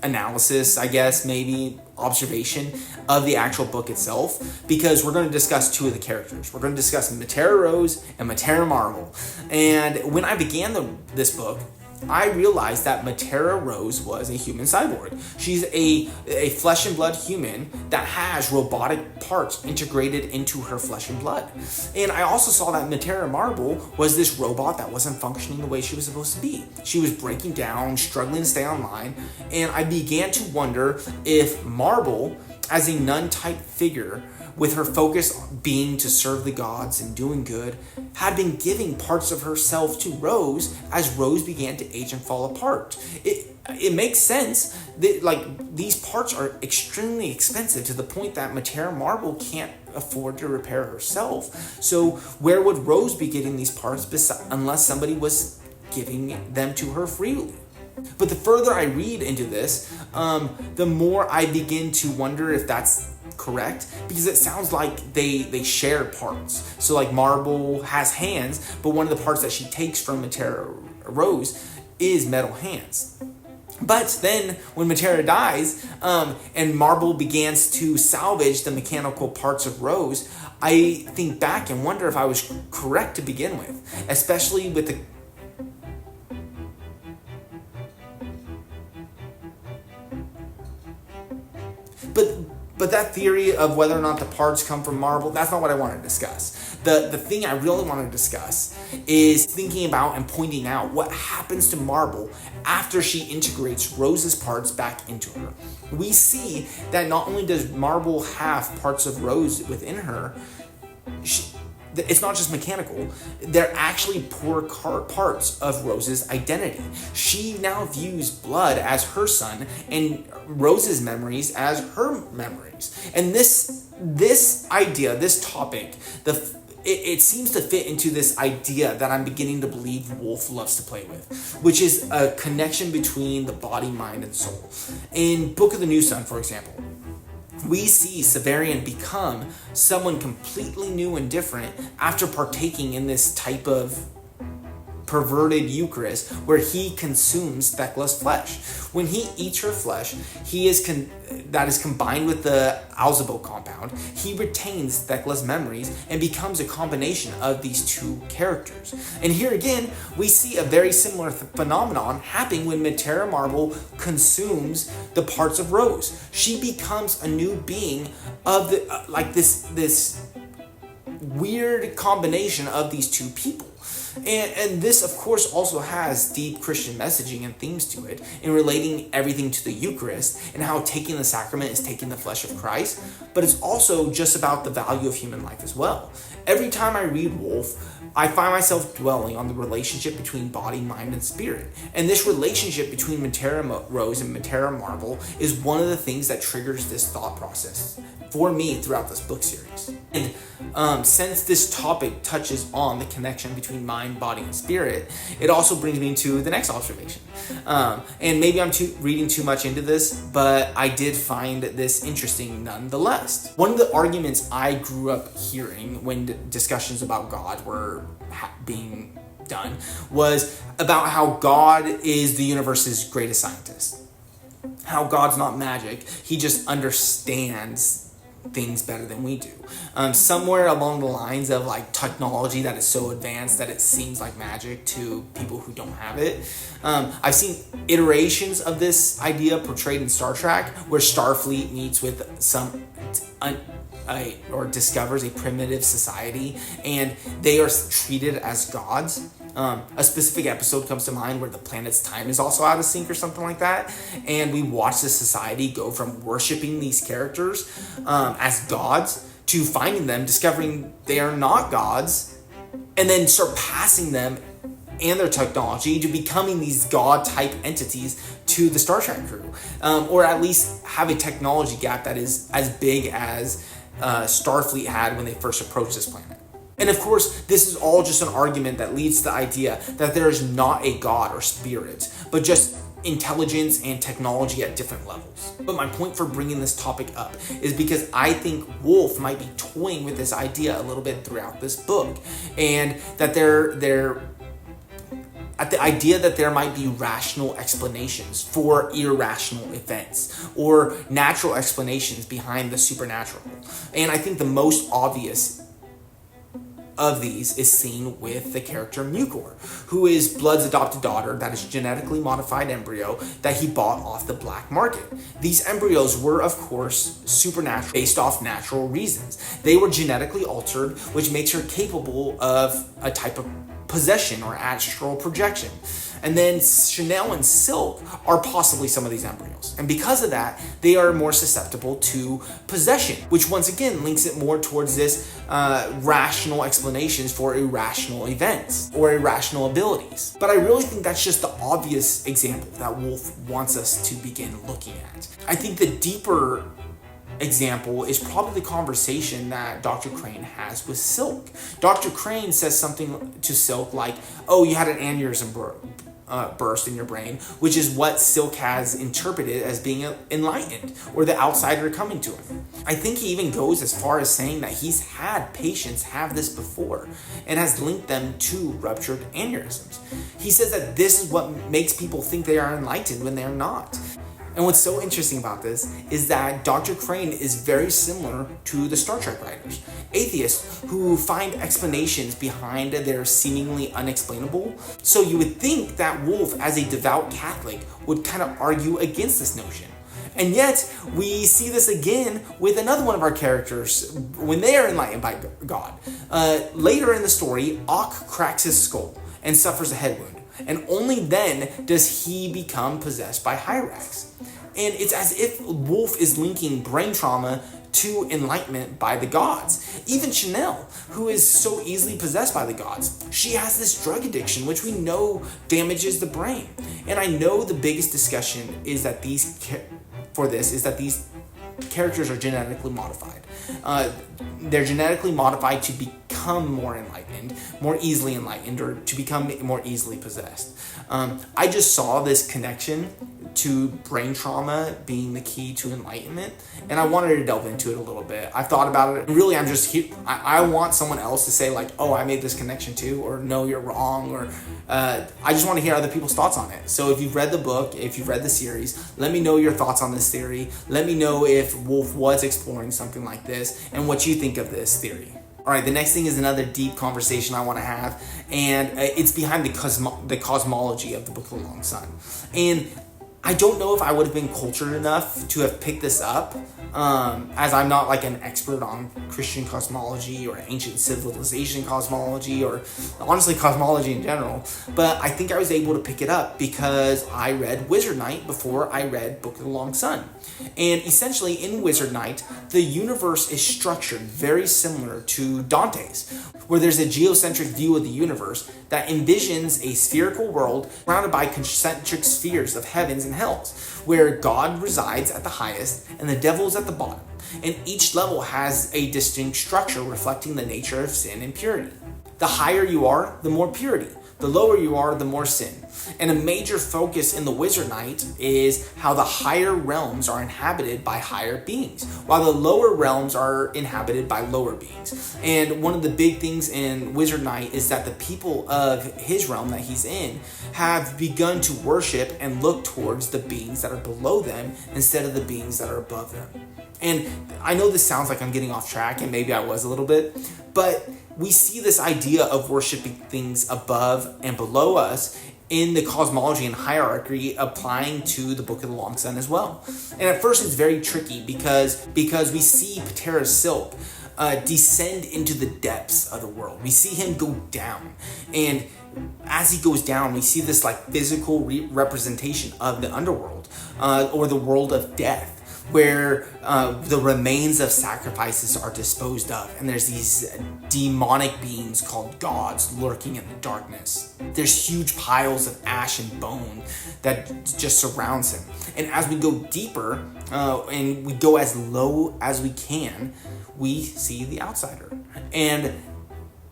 analysis, I guess, maybe observation of the actual book itself, because we're going to discuss two of the characters. We're going to discuss Matera Rose and Matera Marble. And when I began this book, I realized that Matera Rose was a human cyborg. She's a flesh and blood human that has robotic parts integrated into her flesh and blood. And I also saw that Matera Marble was this robot that wasn't functioning the way she was supposed to be. She was breaking down, struggling to stay online, and I began to wonder if Marble, as a nun-type figure, with her focus being to serve the gods and doing good, had been giving parts of herself to Rose as Rose began to age and fall apart. It makes sense that, like, these parts are extremely expensive to the point that Matera Marble can't afford to repair herself. So where would Rose be getting these parts unless somebody was giving them to her freely? But the further I read into this, the more I begin to wonder if that's correct, because it sounds like they share parts. So, like, Marble has hands, but one of the parts that she takes from Matera Rose is metal hands. But then when Matera dies, and Marble begins to salvage the mechanical parts of Rose, I think back and wonder if I was correct to begin with, especially with the But that theory of whether or not the parts come from Marble, that's not what I want to discuss. The thing I really want to discuss is thinking about and pointing out what happens to Marble after she integrates Rose's parts back into her. We see that not only does Marble have parts of Rose within her, it's not just mechanical. They're actually poor parts of Rose's identity. She now views blood as her son and Rose's memories as her memories. And this idea, this topic, it seems to fit into this idea that I'm beginning to believe Wolf loves to play with, which is a connection between the body, mind, and soul. In Book of the New Sun, for example, we see Severian become someone completely new and different after partaking in this type of perverted Eucharist where he consumes Thecla's flesh. When he eats her flesh, that is combined with the alzabo compound, he retains Thecla's memories and becomes a combination of these two characters. And here again, we see a very similar phenomenon happening when Matera Marble consumes the parts of Rose. She becomes a new being of this weird combination of these two people. And this, of course, also has deep Christian messaging and themes to it in relating everything to the Eucharist and how taking the sacrament is taking the flesh of Christ, but it's also just about the value of human life as well. Every time I read Wolf, I find myself dwelling on the relationship between body, mind, and spirit. And this relationship between Matera Rose and Matera Marble is one of the things that triggers this thought process for me throughout this book series. And since this topic touches on the connection between mind, body, and spirit, it also brings me to the next observation. And maybe I'm reading too much into this, but I did find this interesting nonetheless. One of the arguments I grew up hearing when discussions about God were being done was about how God is the universe's greatest scientist. How God's not magic, he just understands things better than we do. Somewhere along the lines of like technology that is so advanced that it seems like magic to people who don't have it. I've seen iterations of this idea portrayed in Star Trek where Starfleet meets with or discovers a primitive society and they are treated as gods. A specific episode comes to mind where the planet's time is also out of sync or something like that, and we watch the society go from worshiping these characters as gods to finding them, discovering they are not gods, and then surpassing them and their technology to becoming these god-type entities to the Star Trek crew, or at least have a technology gap that is as big as Starfleet had when they first approached this planet. And of course, this is all just an argument that leads to the idea that there is not a God or spirit, but just intelligence and technology at different levels. But my point for bringing this topic up is because I think Wolf might be toying with this idea a little bit throughout this book, and that at the idea that there might be rational explanations for irrational events or natural explanations behind the supernatural. And I think the most obvious of these is seen with the character Mucor, who is Blood's adopted daughter that is genetically modified embryo that he bought off the black market. These embryos were, of course, supernatural based off natural reasons. They were genetically altered, which makes her capable of a type of possession or astral projection. And then Chanel and Silk are possibly some of these embryos. And because of that, they are more susceptible to possession, which once again links it more towards this rational explanations for irrational events or irrational abilities. But I really think that's just the obvious example that Wolf wants us to begin looking at. I think the deeper example is probably the conversation that Dr. Crane has with Silk. Dr. Crane says something to Silk like, oh, you had an aneurysm burst in your brain, which is what Silk has interpreted as being enlightened or the outsider coming to him. I think he even goes as far as saying that he's had patients have this before and has linked them to ruptured aneurysms. He says that this is what makes people think they are enlightened when they're not. And what's so interesting about this is that Dr. Crane is very similar to the Star Trek writers, atheists who find explanations behind their seemingly unexplainable. So you would think that Wolf, as a devout Catholic, would kind of argue against this notion. And yet, we see this again with another one of our characters when they are enlightened by God. Later in the story, Ock cracks his skull and suffers a head wound. And only then does he become possessed by Hyrax. And it's as if Wolf is linking brain trauma to enlightenment by the gods. Even Chanel, who is so easily possessed by the gods, she has this drug addiction, which we know damages the brain. And I know the biggest discussion is that these characters are genetically modified. They're genetically modified to become become more enlightened, more easily enlightened, or to become more easily possessed. I just saw this connection to brain trauma being the key to enlightenment, and I wanted to delve into it a little bit. I thought about it, and really I'm just here. I want someone else to say like, oh, I made this connection too, or no, you're wrong, or I just want to hear other people's thoughts on it. So if you've read the book, if you've read the series, let me know your thoughts on this theory. Let me know if Wolf was exploring something like this and what you think of this theory. All right, the next thing is another deep conversation I want to have, and it's behind the cosmology of the Book of the Long Sun. And I don't know if I would have been cultured enough to have picked this up, as I'm not like an expert on Christian cosmology or ancient civilization cosmology, or honestly cosmology in general, but I think I was able to pick it up because I read Wizard Knight before I read Book of the Long Sun. And essentially in Wizard Knight, the universe is structured very similar to Dante's, where there's a geocentric view of the universe that envisions a spherical world surrounded by concentric spheres of heavens and hells, where God resides at the highest and the devil is at the bottom. And each level has a distinct structure reflecting the nature of sin and purity. The higher you are, the more purity. The lower you are, the more sin. And a major focus in the Wizard Knight is how the higher realms are inhabited by higher beings, while the lower realms are inhabited by lower beings. And one of the big things in Wizard Knight is that the people of his realm that he's in have begun to worship and look towards the beings that are below them instead of the beings that are above them. And I know this sounds like I'm getting off track, and maybe I was a little bit, but we see this idea of worshiping things above and below us in the cosmology and hierarchy applying to the Book of the Long Sun as well. And at first it's very tricky because we see Patera's Silk descend into the depths of the world. We see him go down, and as he goes down, we see this like physical representation of the underworld, or the world of death, where the remains of sacrifices are disposed of, and there's these demonic beings called gods lurking in the darkness. There's huge piles of ash and bone that just surrounds him. And as we go deeper, and we go as low as we can, we see the outsider and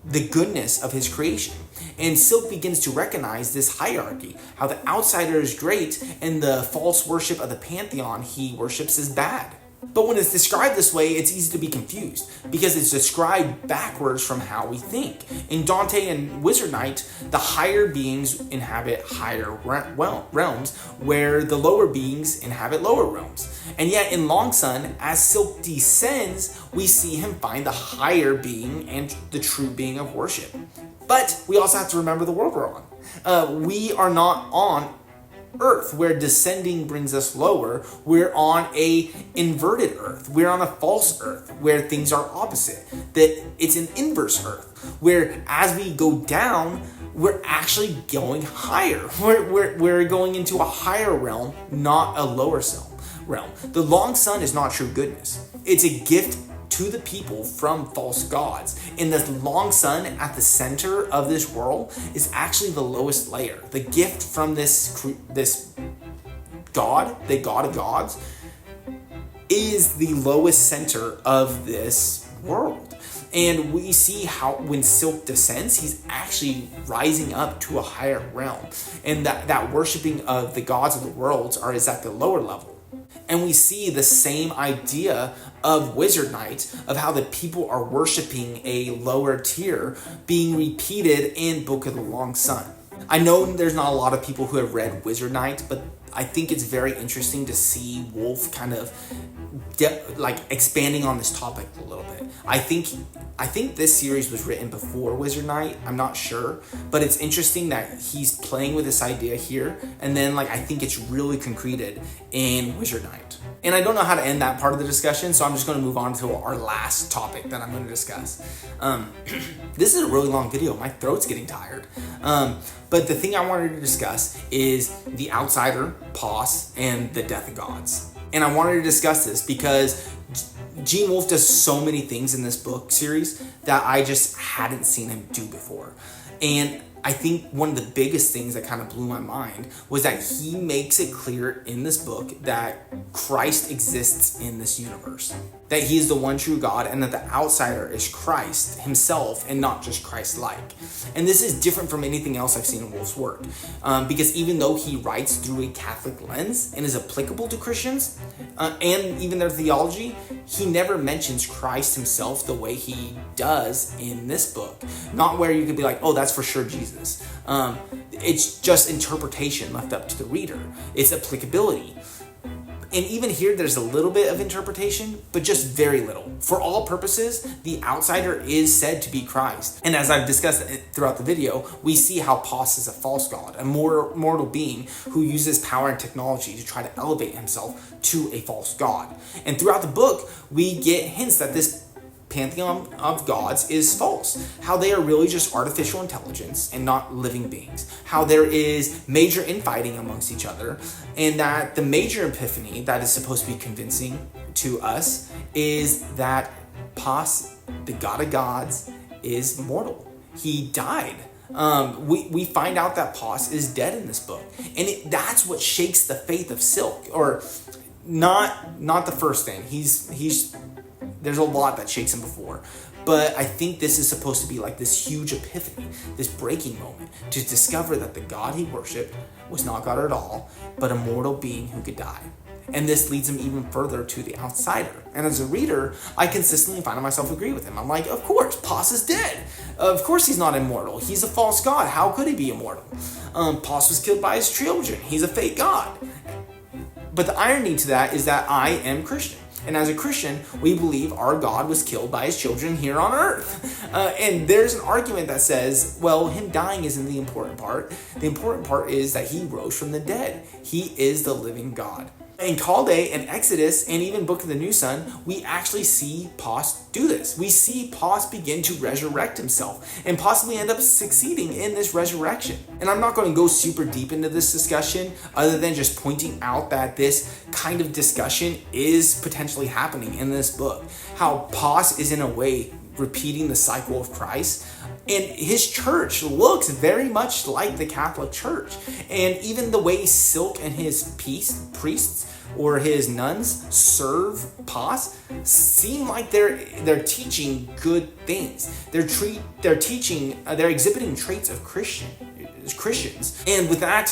the goodness of his creation. And Silk begins to recognize this hierarchy, how the outsider is great and the false worship of the pantheon he worships is bad. But when it's described this way, it's easy to be confused because it's described backwards from how we think. In Dante and Wizard Knight, the higher beings inhabit higher realms, where the lower beings inhabit lower realms. And yet in Long Sun, as Silk descends, we see him find the higher being and the true being of worship. But we also have to remember the world we're on. We are not on Earth, where descending brings us lower. We're on a inverted Earth. We're on a false Earth, where things are opposite. That it's an inverse Earth, where as we go down, we're actually going higher. We're going into a higher realm, not a lower realm. The Long Sun is not true goodness. It's a gift to the people from false gods. And the Long Sun at the center of this world is actually the lowest layer. The gift from this God, the God of gods, is the lowest center of this world. And we see how when Silk descends, he's actually rising up to a higher realm. And that worshiping of the gods of the worlds is at the lower level. And we see the same idea of Wizard Knight, of how the people are worshiping a lower tier, being repeated in Book of the Long Sun. I know there's not a lot of people who have read Wizard Knight, but I think it's very interesting to see Wolf kind of expanding on this topic a little bit. I think this series was written before Wizard Knight. I'm not sure, but it's interesting that he's playing with this idea here, and then I think it's really concreted in Wizard Knight. And I don't know how to end that part of the discussion, so I'm just going to move on to our last topic that I'm going to discuss. This is a really long video. My throat's getting tired. But the thing I wanted to discuss is the outsider, Pos, and the death of gods. And I wanted to discuss this because Gene Wolfe does so many things in this book series that I just hadn't seen him do before. And I think one of the biggest things that kind of blew my mind was that he makes it clear in this book that Christ exists in this universe. that he is the one true God and that the outsider is Christ himself and not just Christ-like. And this is different from anything else I've seen in Wolf's work, because even though he writes through a Catholic lens and is applicable to Christians and even their theology, he never mentions Christ himself the way he does in this book. Not where you could be like, oh, that's for sure Jesus. It's just interpretation left up to the reader. It's applicability. And even here, there's a little bit of interpretation, but just very little. For all purposes, the outsider is said to be Christ. And as I've discussed throughout the video, we see how Pos is a false god, a mortal being who uses power and technology to try to elevate himself to a false god. And throughout the book, we get hints that this pantheon of gods is false, how they are really just artificial intelligence and not living beings, how there is major infighting amongst each other, and that the major epiphany that is supposed to be convincing to us is that Pos, the god of gods, is mortal. He died. We find out that Pos is dead in this book, and that's what shakes the faith of Silk, or not the first thing. There's a lot that shakes him before, but I think this is supposed to be like this huge epiphany, this breaking moment to discover that the God he worshipped was not God at all, but a mortal being who could die. And this leads him even further to the outsider. And as a reader, I consistently find myself agree with him. I'm like, of course, Pos is dead. Of course he's not immortal. He's a false god. How could he be immortal? Pos was killed by his children. He's a fake god. But the irony to that is that I am Christian. And as a Christian, we believe our God was killed by his children here on earth. And there's an argument that says, well, him dying isn't the important part. The important part is that he rose from the dead. He is the living God. In Chaldea and Exodus and even Book of the New Sun, we actually see Pos do this. We see Pos begin to resurrect himself and possibly end up succeeding in this resurrection. And I'm not going to go super deep into this discussion other than just pointing out that this kind of discussion is potentially happening in this book. How Pos is in a way repeating the cycle of Christ. And his church looks very much like the Catholic Church. And even the way Silk and his priests or his nuns serve Pos seem like they're teaching good things. They're exhibiting traits of Christians. And with that,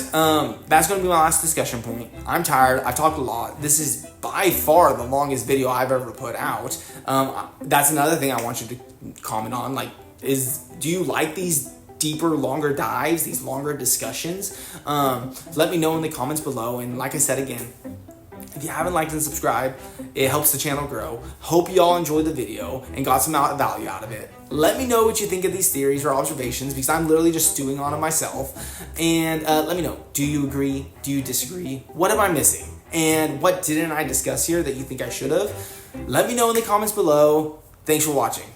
that's going to be my last discussion point. I'm tired. I've talked a lot. This is by far the longest video I've ever put out. That's another thing I want you to comment on. Do you like these deeper, longer dives, these longer discussions? Let me know in the comments below. And like I said again, if you haven't liked and subscribed, it helps the channel grow. Hope you all enjoyed the video and got some value out of it. Let me know what you think of these theories or observations, because I'm literally just stewing on it myself. And let me know, do you agree? Do you disagree? What am I missing? And what didn't I discuss here that you think I should have? Let me know in the comments below. Thanks for watching.